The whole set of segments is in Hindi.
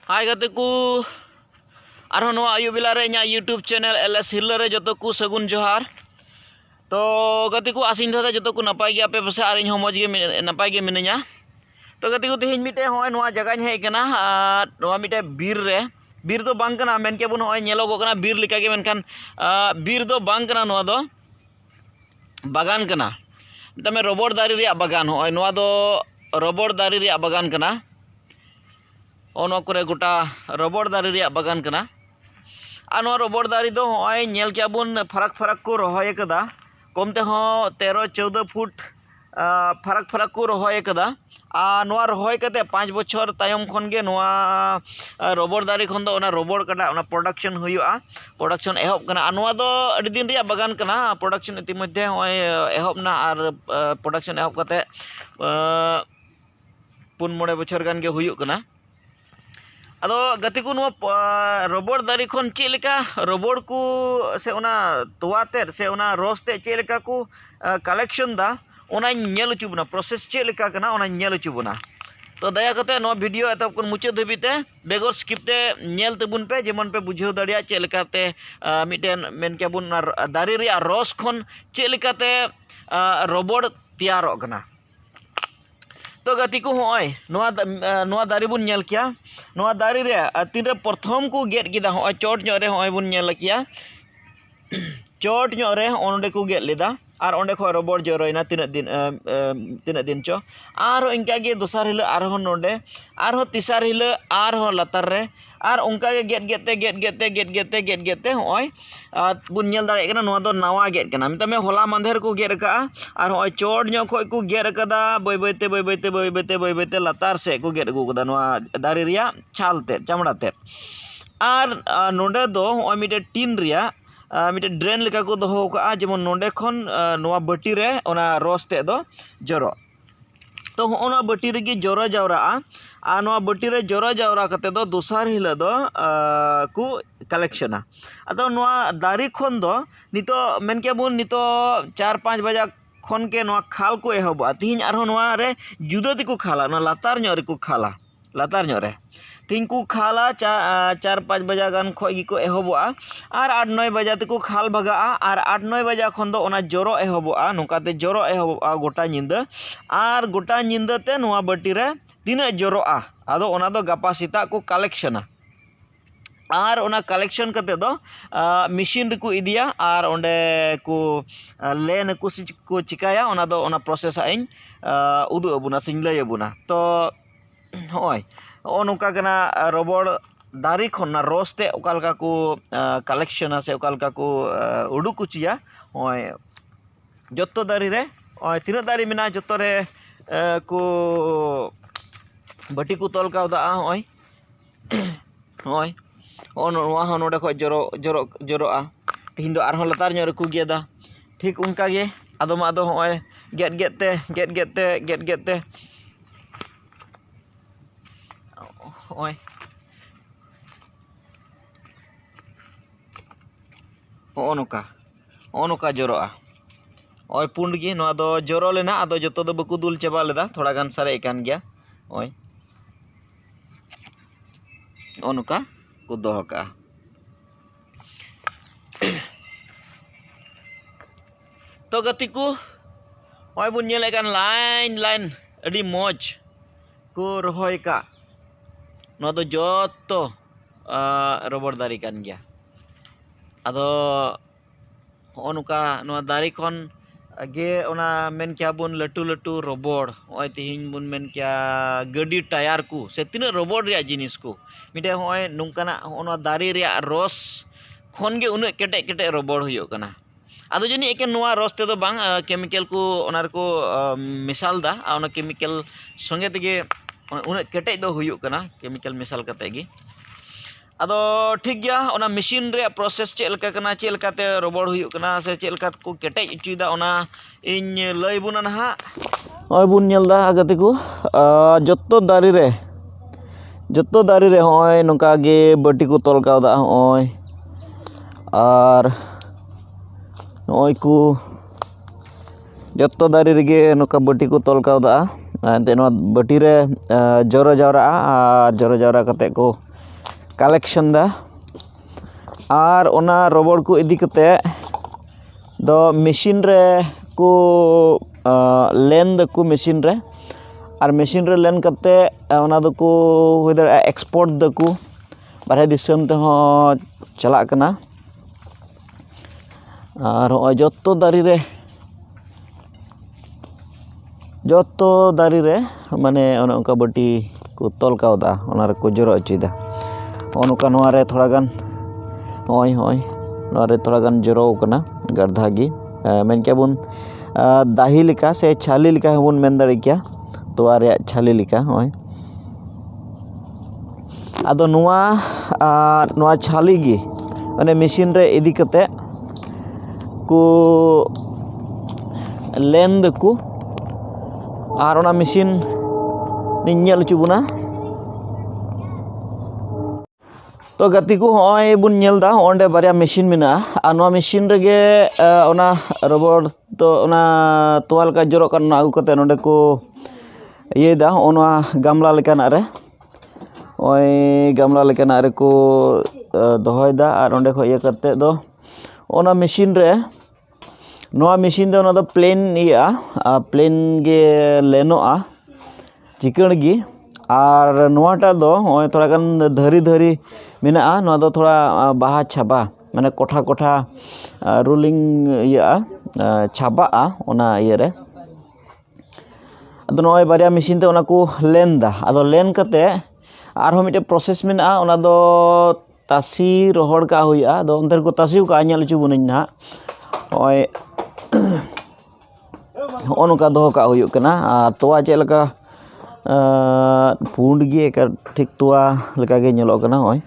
Hai gateku, arhon noa ayub bela re nya YouTube channel LS Hiller re joto ku sagun johar. To gateku asin thada joto ku napai ge ape pase ar inho moj ge napai ge minanya. To gateku tihin mite hoy noa jaga hej kana noa mite bir do bang kana men ke bun hoy nyelogok kana bir lika ge menkan bir do bang kana noa do bagan kana. Tame robor dari reya bagan hoy noa do robor dari reya bagan kana. ono kore gota robor dari reya bagan kana ano robor dari do hoy nyel kya bun farak ko rohoy kada komte ho 13-14 foot farak ko rohoy kada noa rohoy kate 5 বছর tayom khon ge noa robor dari khon do ona robor kada ona production huyu'a production ehob kana noa do adi din reya bagan kana production itimodhe hoy ehob na ar production ehob kate 4-5 বছর gan ge huyuk kana ado gatiku no robor dari khon cheleka robor ku se ona toate se ona roste cheleka ku collection da ona nyel chubuna process cheleka kana ona nyel chubuna to daya kate no video eta kon muche dhabite begor skip te nyel tebun pe jemon pe bujhau daria cheleka te miten men ke bun dari ria ros khon cheleka te robor tiarok kana तो गतिको होय नोआ दारी बुन नेल किया नोआ दारी रे तीन रे प्रथम को गेट किदा होय चोट न्यो रे होय बुन नेल किया चोट न्यो रे ओंडे को गेट लेदा आर ओंडे खो रबड़ जरोयना तीन दिन चो आर इनका गे दोसार हिल आर हो नोंडे आर हो तिसार हिल आर हो लतार रे आर उनका गेट गेते होय बुन नेल दारे कना नोआ दो नावा गेट कना मितमे होला मांधेर को गेट का आर होय चोट न्यो खो को गेट कदा बय बयते लतार से को गेट गु कदा नोआ दारे रिया छालते चमड़ा ते आर नोंडे दो होय मिटे टीन रिया मिटे ड्रेन लेका को दोहो का जेमन नोंडे खन नोआ बटी रे ओना रस ते दो जरो तो होना बटी रेगी जरो जावरा आ नोआ बटी रे जरो जावरा कते दो दोसार हिला दो को कलेक्शन अतो नोआ दारी खन दो नितो मेन के बुन नितो 4-5 बजा खन के नोआ खाल को एहबा तिहिन आरो नोआ रे जुदा दिको खाला ना लातार न्यो रे को खाला लातार न्यो रे तिंकु खाला 4-5 बजा गान खोई को एहबा आर 8-9 बजा तको खाल भगा आर 8-9 बजा खन दो ओना जरो एहबा नोकाते जरो एहबा गोटा निंदा आर गोटा निंदा ते नोआ बटी रे तिना जरो आदो ओना दो गापा सीता को कलेक्शन आर ओना कलेक्शन कते दो मशीन रे को इदिया आर ओंडे को लेन को चिकाया ओना दो ओना प्रोसेस आइन उदु अबुना सिंगलय अबुना तो होय नोका कना रबड़ दारी खन रसते ओकालका को कलेक्शन से ओकालका को उडुक कुचिया होय जत्तो दारी रे होय तीना दारी मिना जत्तो रे को बटी को तोल कावदा होय होय नोआ हो नोडे खय जरो तिहिन दो आरहो लतार न्यो रे को गेदा ठीक उनका गे आदो मा दो होय गेट ते ओय नोका जरोआ ओय पुंड गे नोआ दो जरो लेना आदो जतो दो बकु दुल चाबा लेदा थोड़ा गान सारे कान गया ओय नोका को दोह का तो गतिकु ओय बुन नेले कान लाइन अडी मौज को रोहय का नो दो जोतो रबड़ दारी कान गया आदो होनुका नो दारी खन गे ओना मेन क्या बुन लटू रबड़ होय तिहिन बुन मेन क्या गडी टायर को से तिना रबड़ रिया जिनिस को मिटे होय नुंकाना ओना दारी रिया रस खन गे उन केटे रबड़ हुयो कना आदो जनी एके नोआ रस ते दो बांग केमिकल को ओनार को मिसाल दा ओना केमिकल संगे तेगे उन केटे दो हुयो कना केमिकल मिसाल कते गे आदो ठीक गया ओना मशीन रे प्रोसेस चेलका कना चेलका ते रबड़ हुयो कना से चेलका को केटे इचुदा ओना इन लय बुना नहा ओय बुन नेलदा आगते को जत्तो दारी रे होय नोका गे बटी को तोल कावदा होय आर ओय को जत्तो दारी रे गे नोका बटी को तोल कावदा एंते बटी रे जरो जावरा कते को कालेक्शन दा और ओना रबड़ को इदी कते दो मशीन रे को लेन दको मशीन रे और मशीन रे लेन कते ओना दको हुई दाड़ा एक्सपोर्ट दको बारे दिसम ते हो चला कना और जत्तो दारी रे माने ओना उनका बटी को तोल कावदा ओना रे को जरो अचीदा ओनका नोआ रे थोड़ा गान होय नोआ रे थोड़ा गान जरो कना गर्धा गी मेन क्या बुन दाही लिका से छाली लिका बुन मेन दाड़ी क्या तोआ रे छाली लिका होय आदो नोआ छाली गी माने मशीन रे इदी कते को लेन दको और ओना मशीन निन्नल चुबुना तो गति को होय बुन नेलदा ओंडे बारिया मशीन मिना आ नोआ मशीन रेगे ओना रबड़ तो ओना तोवाल का जरो कान आगु कते नोंडे को इयेदा ओना गामला लेकाना रे ओय गामला लेकाना रे को दोहयदा और ओंडे खो इये कते दो ओना मशीन रे नोआ मशीन दो ओना दो प्लेन इया प्लेन गे लेनोआ चिकन गी और नोआटा दो ओय थोड़ा गान धरी मेना नोआ दो थोड़ा बाहा छाबा माने कोठा रोलिंग इया छाबा ओना इये रे अदो नोय बारिया मशीन ते ओना को लेन दा अदो लेन कते आर हो मिटे प्रोसेस मेना ओना दो तासी रोहड़ का हुआ दो अंदर को तासी का नेल चुबुन ना ओय ओनका दो का हुयो कना तोआ चेलका पुंड गे का ठीक तोआ लका गे नेलो कना ओय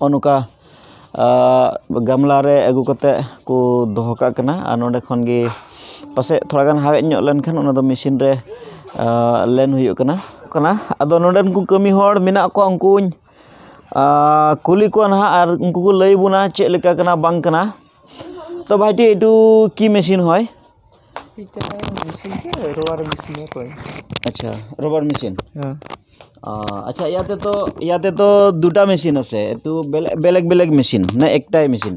ओनका गामला रे अगु कते को दोहो का कना आ नोंडे खन गे पासे थोड़ा गान हावे ᱧᱚᱜ ᱞᱮᱱᱠᱷᱟन ओना दो मशीन रे लेन हुयो कना अदो नोंडन को कमी होड़ मेना को उनकुñ कुली को ना और उनको को लई बुना चे लेका कना बांग कना तो भाईटी एटू की मशीन होय मशीन के रबर मशीन है कोई अच्छा रबर मशीन अच्छा याते तो दुटा मशीन আছে এটু বেলেগ মেশিন না একটাই মেশিন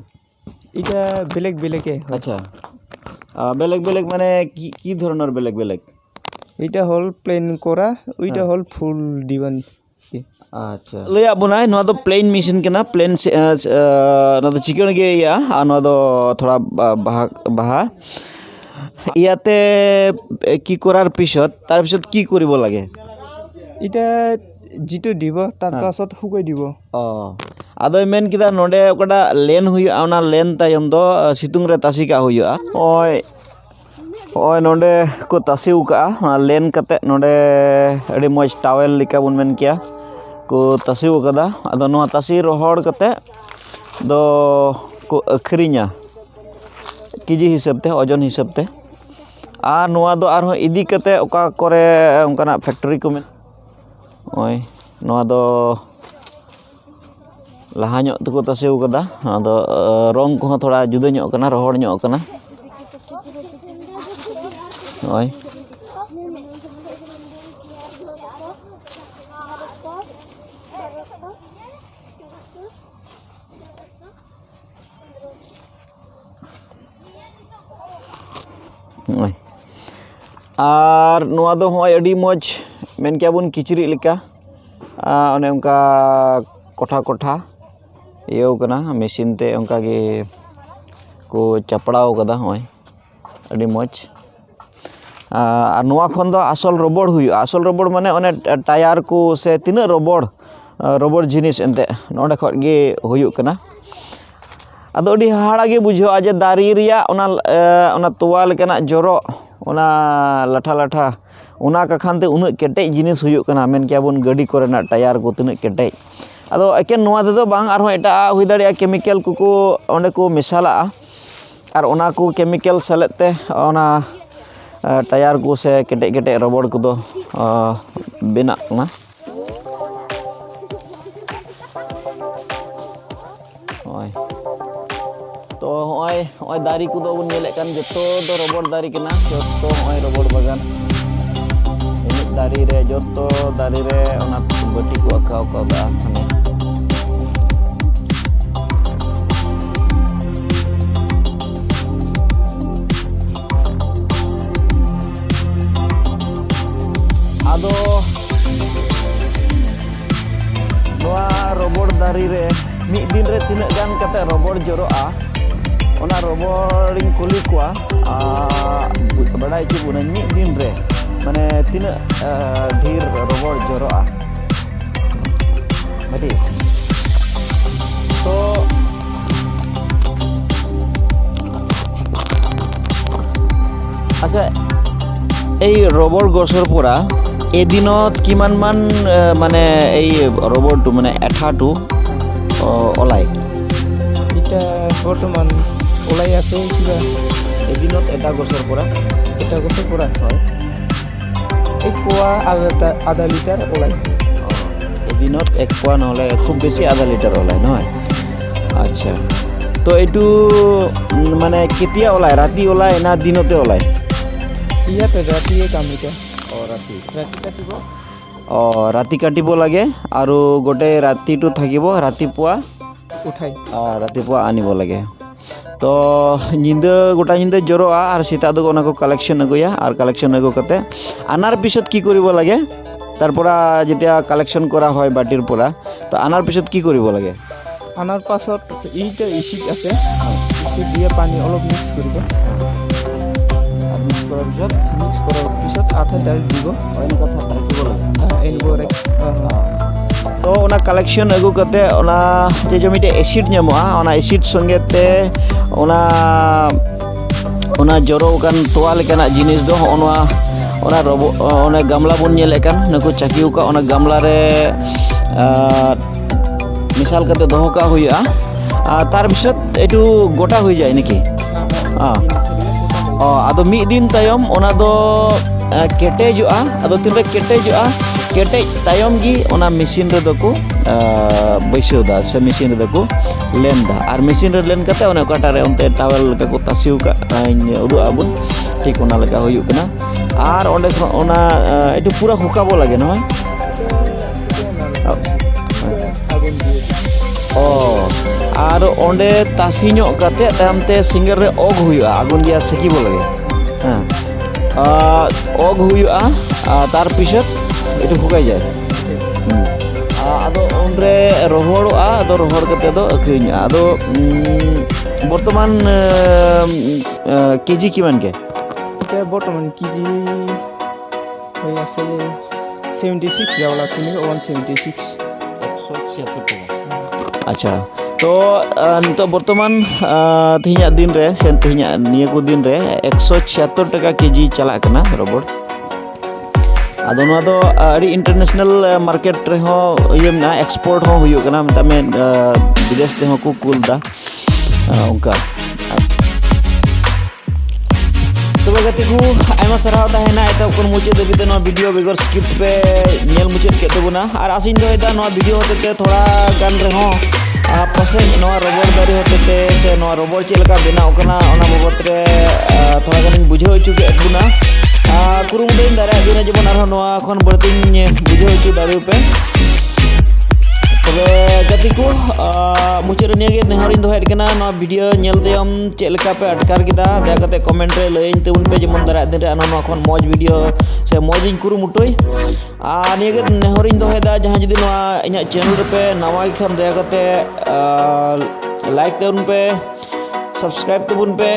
এটা বেলেগ কে আচ্ছা বেলেগ মানে কি ধরনের বেলেগ এটা হল প্লেন করা ওইটা হল ফুল দিবান अच्छा लया बुनाय नो दो प्लेन मशीन केना प्लेन नो दो चिकन गे या नो दो थोड़ा बाहा ইয়াতে কি করার পিছত তার পিছত কি কৰিব লাগে এটা जितो দিব তার পাছত হুকাই দিব আদো মেন কিদা নডে ওকটা লেন হুই আনা লেন তায়ম দো সিতুং রে তাসিকা হুইয়া ओय नोंडे को तासी उका लेन कते नोंडे अड़ी मज टावेल लिका बुन मेन किया को तासी उकदा अदो नो तासी रोहड़ कते दो को अखरिया केजी हिसाब ते ओजन हिसाब ते आ नोआ दो आर हो इदी कते ओका करे उनकाना फैक्ट्री को में ओय नोआ दो लाहा ᱧᱚᱜ तको तासी उकदा अदो रंग को थोड़ा जुदा ᱧᱚᱜ कना रोहड़ ᱧᱚᱜ कना ओय और नोआ दो होय अडी मज मेन क्या बुन किचरी लेका ओने उनका कोठा इयो कना मशीन ते उनका गे को चपड़ाव कदा होय अडी मज और नोआ खन दो आसल रबड़ हुई आसल रबड़ माने ओने टायर को से तीन रबड़ जिनिस एंते नोडे खट गे हुई कना अदो अडी हाड़ा गे बुझो आज दारी रिया ओना तोवा लेकना जरो ओना लाठा ओना कखान ते उन केटे जिनिस हुई कना मेन क्या बुन गाड़ी कोरेना टायर को तीन केटे अदो एकेन नोआ दे दो बांग आरो एटा हुई दाड़िया केमिकल को ओंडे को मिसाला और ओना को केमिकल सेलेते ओना टायर को से केटे रबड़ को दो बेना ना ओय तो होय दारी को दो बन नेले कान जतो दो रबड़ दारी कना जतो होय रबड़ बागान दारी रे जोतो दारी रे ओना बटी को आकाव कादा हने आदो नोआ रबड़ दारी रे मिद दिन रे तिना गान कते रबड़ जरोआ ओना रबड़ इन कुली कुआ बड़ा ची बुना मिद दिन रे माने तिना ढेर रबड़ जरोआ बेटी तो अच्छा এই রবর গছৰ পৰা এদিনত কিমান মান মানে এই ৰবৰটো মানে এঠাটো ওলাই এটা বৰ্তমান ওলাই আছে কিবা এদিনত এটা গছৰ পৰা হয় এক পোৱা আধা লিটাৰ ওলাই এদিনত এক পোৱা নহ'লে খুব বেছি আধা লিটাৰ ওলাই নহয় আচ্ছা তো এইটো মানে কেতিয়া ওলাই ৰাতি ওলাই না দিনতে ওলাই ইয়াতে ৰাতিয়ে কাম এটা ৰাতি কাটিব ৰাতি কাটিব লাগে আৰু গোটেই ৰাতিটো থাকিব ৰাতিপুৱা উঠাই ৰাতিপুৱা আনিব লাগে তো নিন্দা গোটা নিন্দা জৰোৱা আৰু সেটা দো ওনাকো কালেকশন আগুয়া আর কালেকশন আগু কাতে আনার পিছত কি কৰিব লাগে তাৰ পৰা যেতিয়া কালেকশন কৰা হয় বাটিৰ পৰা তো আনাৰ পিছত কি কৰিব লাগে আনাৰ পাছত এইটা ইসিট আছে ইসিট দিয়ে পানী অলপ মিক্স কৰিব মিক্স কৰাৰ পিছত আঠা ডাইৰেক্ট দিব এনেকুৱা কথা ৰাখিব লাগে এনেকুৱা তো ওনা কালেকশন আগু কাতে ওনা যে জমিতে এসিড ᱧᱟᱢᱚᱜᱼᱟ ওনা এসিড সঙ্গেতে ওনা জরো কান তোয়া লেকানা জিনিস দো ওনা রবো ওনা গামলা বন ñᱮᱞ একান নকো চাকিউ কা ওনা গামলা রে মিসাল কাতে দহ কা হইয়া তার পিছত এটু গোটা হই যায় নাকি আদো মিদ দিন তায়ম ওনা দো কেটেজুआ আদো তিনরে কেটেজুआ केटेज तायम गी ओना मशीन रे दको बैसौदा से मशीन रे दको लेनदा और मशीन रे लेन कते ओने काटा रे ओनते टावल का को तासिउ का उदु आबुन ठीक ओना लगा होयु कना और ओंडे ओना एटु पूरा हुकाबो लागे न और ओंडे तासी ᱧᱚᱜ कते तामते सिंगर रे ओग हुयु आगुन दिया सेकिबो लागे ओग हुयु तार पिছত itu hukai jay ado onre rohoroa ado rohor kate do akhrinya ado bortoman keji kiman ke এটা বর্তমান কেজি হয়ে আছে 76 যাওয়া লাগছে 176 acha to nito bortoman tihinya din re sen tihinya niya ko din re 176 taka keji chalak kana robot ado noa do ari international market re ho yemna export ho huyu kana tame bidesh te ho ku kulda onka tobe gatiku aima sarhaw tahena eta kon muche debi te no video begor skip pe nyel muche ke tebuna ar asin do eta no video hotete thoda gan re ho process no robot dari hotete se no robot chelaka bena okana ona babot re thoda gan bujhau chu ke buna kurumudain dara dina jebon arho noa khon bertin bujhau chu dari pe tobe gatiku muche re niage neharin do het kana no video nyel deom chelaka pe atkar kita da kate comment re lein tebun pe jemon dara din re ano khon moj video se mojin kurumutoi niage neharin do heda jahan jodi noa inya channel re pe nawai khan da kate like tebun pe subscribe tebun pe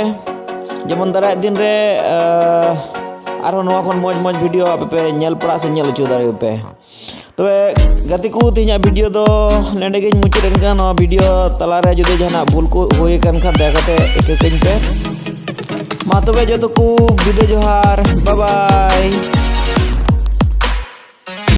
jemon dara din re arho noa khon moj video ape nyel pra se nyel chu dare pe tobe gatiku tinya video do nende ge muche den kana noa video talare jodi jana bhul ko hoye kan kha dekate ekein pe ma tobe joto ku bide johar bye bye